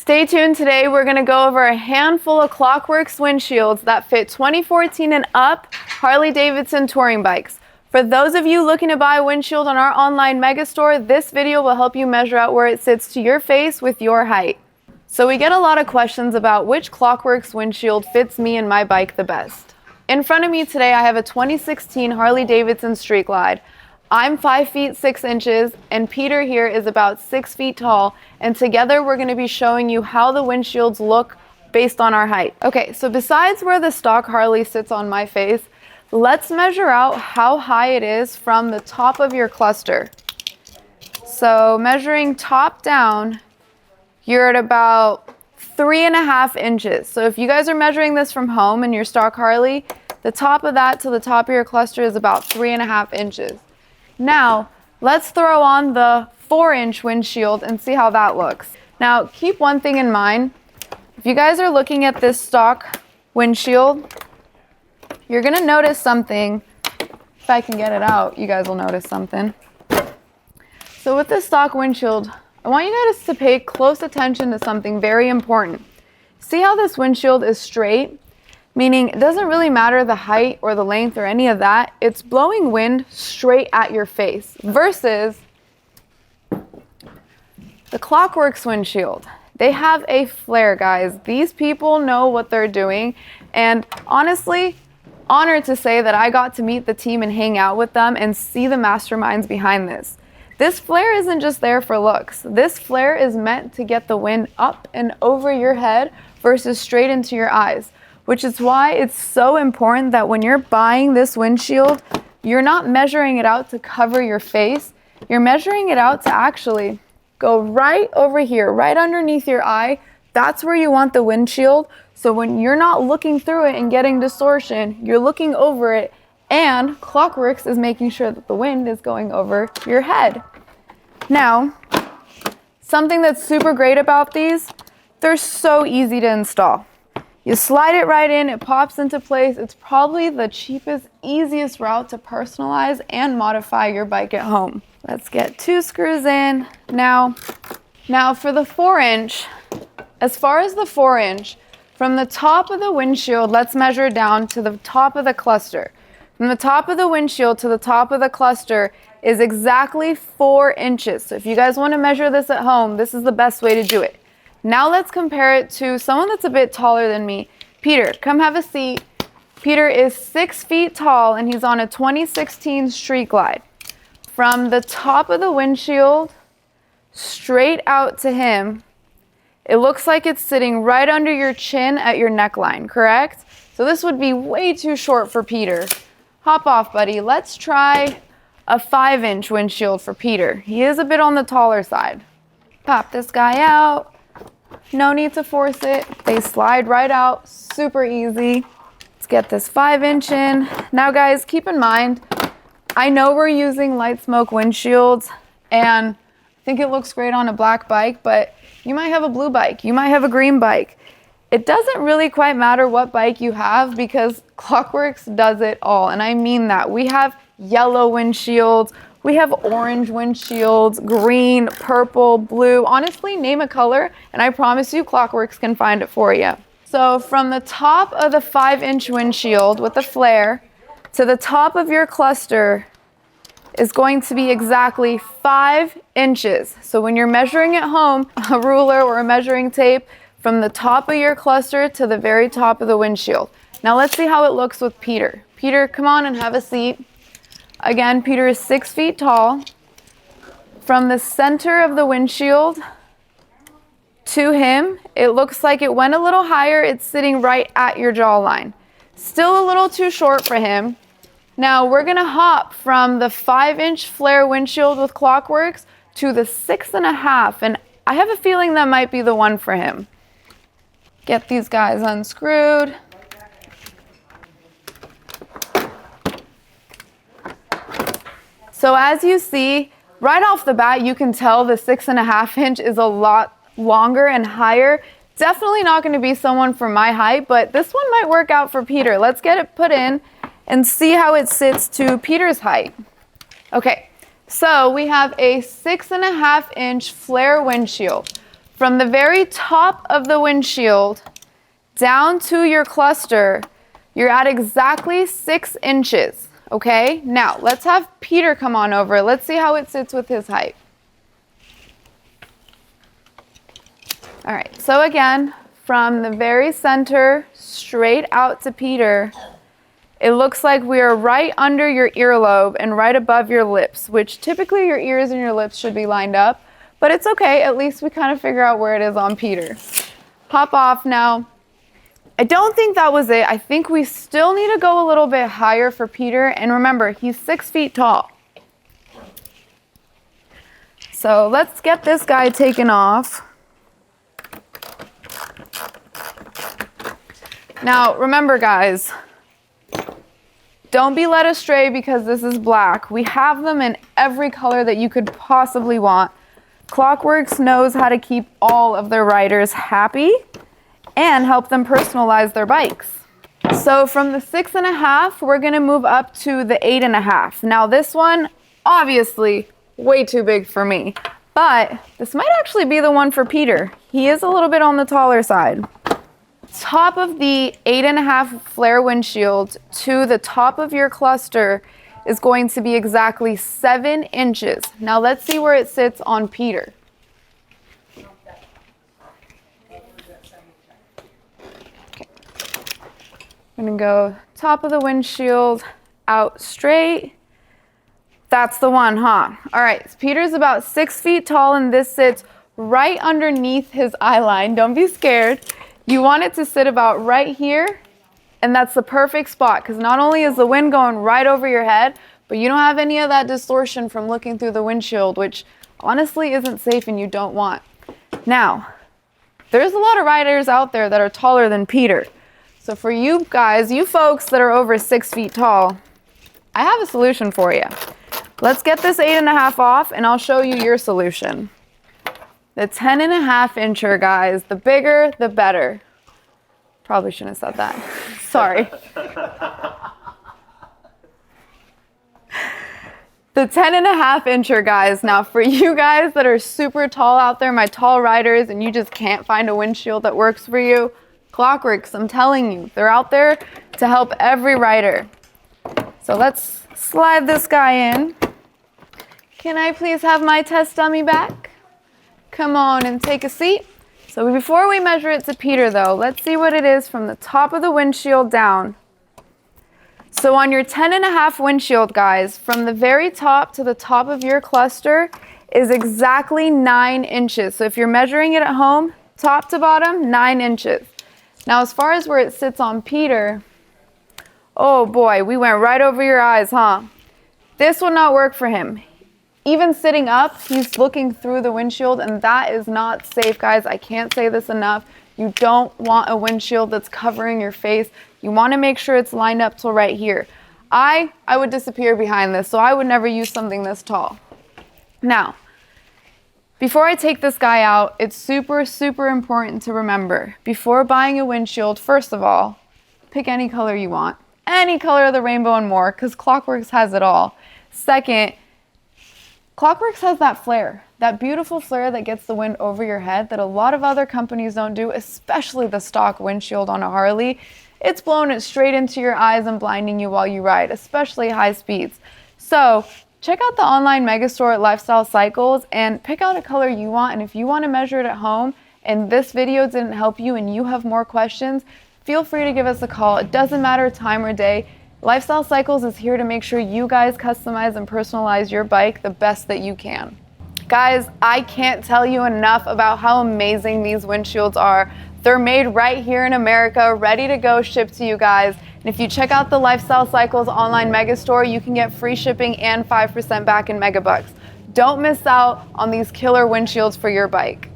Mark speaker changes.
Speaker 1: Stay tuned. Today we're going to go over a handful of Klock Werks windshields that fit 2014 and up Harley Davidson touring bikes. For those of you looking to buy a windshield on our online megastore, this video will help you measure out where it sits to your face with your height. So we get a lot of questions about which Klock Werks windshield fits me and my bike the best. In front of me today I have a 2016 Harley Davidson Street Glide. I'm 5 feet 6 inches and Peter here is about 6 feet tall, and together we're going to be showing you how the windshields look based on our height. Okay, so besides where the stock Harley sits on my face, let's measure out how high it is from the top of your cluster. So measuring top down, you're at about 3.5 inches. So if you guys are measuring this from home in your stock Harley, the top of that to the top of your cluster is about 3.5 inches. Now, let's throw on the 4-inch windshield and see how that looks. Now, keep one thing in mind. If you guys are looking at this stock windshield, you're going to notice something. If I can get it out, you guys will notice something. So with this stock windshield, I want you guys to pay close attention to something very important. See how this windshield is straight? Meaning it doesn't really matter the height or the length or any of that. It's blowing wind straight at your face versus the Klock Werks windshield. They have a flare, guys. These people know what they're doing. And honestly, honored to say that I got to meet the team and hang out with them and see the masterminds behind this. This flare isn't just there for looks. This flare is meant to get the wind up and over your head versus straight into your eyes, which is why it's so important that when you're buying this windshield, you're not measuring it out to cover your face. You're measuring it out to actually go right over here, right underneath your eye. That's where you want the windshield. So when you're not looking through it and getting distortion, you're looking over it, and Klock Werks is making sure that the wind is going over your head. Now, something that's super great about these, they're so easy to install. You slide it right in, it pops into place. It's probably the cheapest, easiest route to personalize and modify your bike at home. Let's get 2 screws in. Now for the 4-inch, as far as the 4-inch, from the top of the windshield, let's measure down to the top of the cluster. From the top of the windshield to the top of the cluster is exactly 4 inches. So if you guys want to measure this at home, this is the best way to do it. Now let's compare it to someone that's a bit taller than me. Peter, come have a seat. Peter is 6 feet tall and he's on a 2016 Street Glide. From the top of the windshield straight out to him, it looks like it's sitting right under your chin at your neckline, correct? So this would be way too short for Peter. Hop off, buddy. Let's try a 5-inch windshield for Peter. He is a bit on the taller side. Pop this guy out. No need to force it. They slide right out, super easy. Let's get this 5-inch in. Now guys, keep in mind, I know we're using light smoke windshields and I think it looks great on a black bike, but you might have a blue bike, you might have a green bike. It doesn't really quite matter what bike you have because Klock Werks does it all, and I mean that. We have yellow windshields, we have orange windshields, green, purple, blue. Honestly, name a color, and I promise you Klock Werks can find it for you. So from the top of the 5-inch windshield with the flare to the top of your cluster is going to be exactly 5 inches. So when you're measuring at home, a ruler or a measuring tape, from the top of your cluster to the very top of the windshield. Now let's see how it looks with Peter. Peter, come on and have a seat. Again, Peter is 6 feet tall. From the center of the windshield to him, it looks like it went a little higher. It's sitting right at your jawline. Still a little too short for him. Now we're gonna hop from the 5-inch flare windshield with Klock Werks to the 6.5, and I have a feeling that might be the one for him. Get these guys unscrewed. So as you see, right off the bat, you can tell the 6.5 inch is a lot longer and higher. Definitely not going to be someone for my height, but this one might work out for Peter. Let's get it put in and see how it sits to Peter's height. Okay, so we have a 6.5 inch flare windshield. From the very top of the windshield down to your cluster, you're at exactly 6 inches, okay? Now, let's have Peter come on over. Let's see how it sits with his height. All right, so again, from the very center straight out to Peter, it looks like we are right under your earlobe and right above your lips, which typically your ears and your lips should be lined up, but it's okay. At least we kind of figure out where it is on Peter. Hop off now. I don't think that was it. I think we still need to go a little bit higher for Peter. And remember, he's 6 feet tall. So let's get this guy taken off. Now, remember guys, don't be led astray because this is black. We have them in every color that you could possibly want. Klock Werks knows how to keep all of their riders happy and help them personalize their bikes. So from the 6.5, we're gonna move up to the 8.5. Now this one, obviously, way too big for me, but this might actually be the one for Peter. He is a little bit on the taller side. Top of the 8.5 flare windshield to the top of your cluster is going to be exactly 7 inches. Now let's see where it sits on Peter. Okay. I'm gonna go top of the windshield, out straight. That's the one, huh? All right, so Peter's about 6 feet tall and this sits right underneath his eye line. Don't be scared. You want it to sit about right here, and that's the perfect spot because not only is the wind going right over your head, but you don't have any of that distortion from looking through the windshield, which honestly isn't safe and you don't want. Now, there's a lot of riders out there that are taller than Peter. So for you guys, you folks that are over 6 feet tall, I have a solution for you. Let's get this 8.5 off and I'll show you your solution. The 10.5 incher, guys, the bigger, the better. Probably shouldn't have said that. Sorry. The 10.5 incher, guys. Now for you guys that are super tall out there, my tall riders, and you just can't find a windshield that works for you, Klock Werks, I'm telling you, they're out there to help every rider. So let's slide this guy in. Can I please have my test dummy back? Come on and take a seat. So before we measure it to Peter though, let's see what it is from the top of the windshield down. So on your 10.5 windshield, guys, from the very top to the top of your cluster is exactly 9 inches. So if you're measuring it at home, top to bottom, 9 inches. Now as far as where it sits on Peter, oh boy, we went right over your eyes, huh? This will not work for him. Even sitting up, he's looking through the windshield, and that is not safe, guys. I can't say this enough. You don't want a windshield that's covering your face. You want to make sure it's lined up till right here. I would disappear behind this, so I would never use something this tall. Now, before I take this guy out, it's super, super important to remember, before buying a windshield, first of all, pick any color you want. Any color of the rainbow and more, because Klock Werks has it all. Second, Klock Werks has that flare, that beautiful flare that gets the wind over your head that a lot of other companies don't do, especially the stock windshield on a Harley. It's blowing it straight into your eyes and blinding you while you ride, especially high speeds. So check out the online megastore at Lifestyle Cycles and pick out a color you want. And if you want to measure it at home and this video didn't help you and you have more questions, feel free to give us a call. It doesn't matter time or day. Lifestyle Cycles is here to make sure you guys customize and personalize your bike the best that you can. Guys, I can't tell you enough about how amazing these windshields are. They're made right here in America, ready to go, shipped to you guys. And if you check out the Lifestyle Cycles online megastore, you can get free shipping and 5% back in megabucks. Don't miss out on these killer windshields for your bike.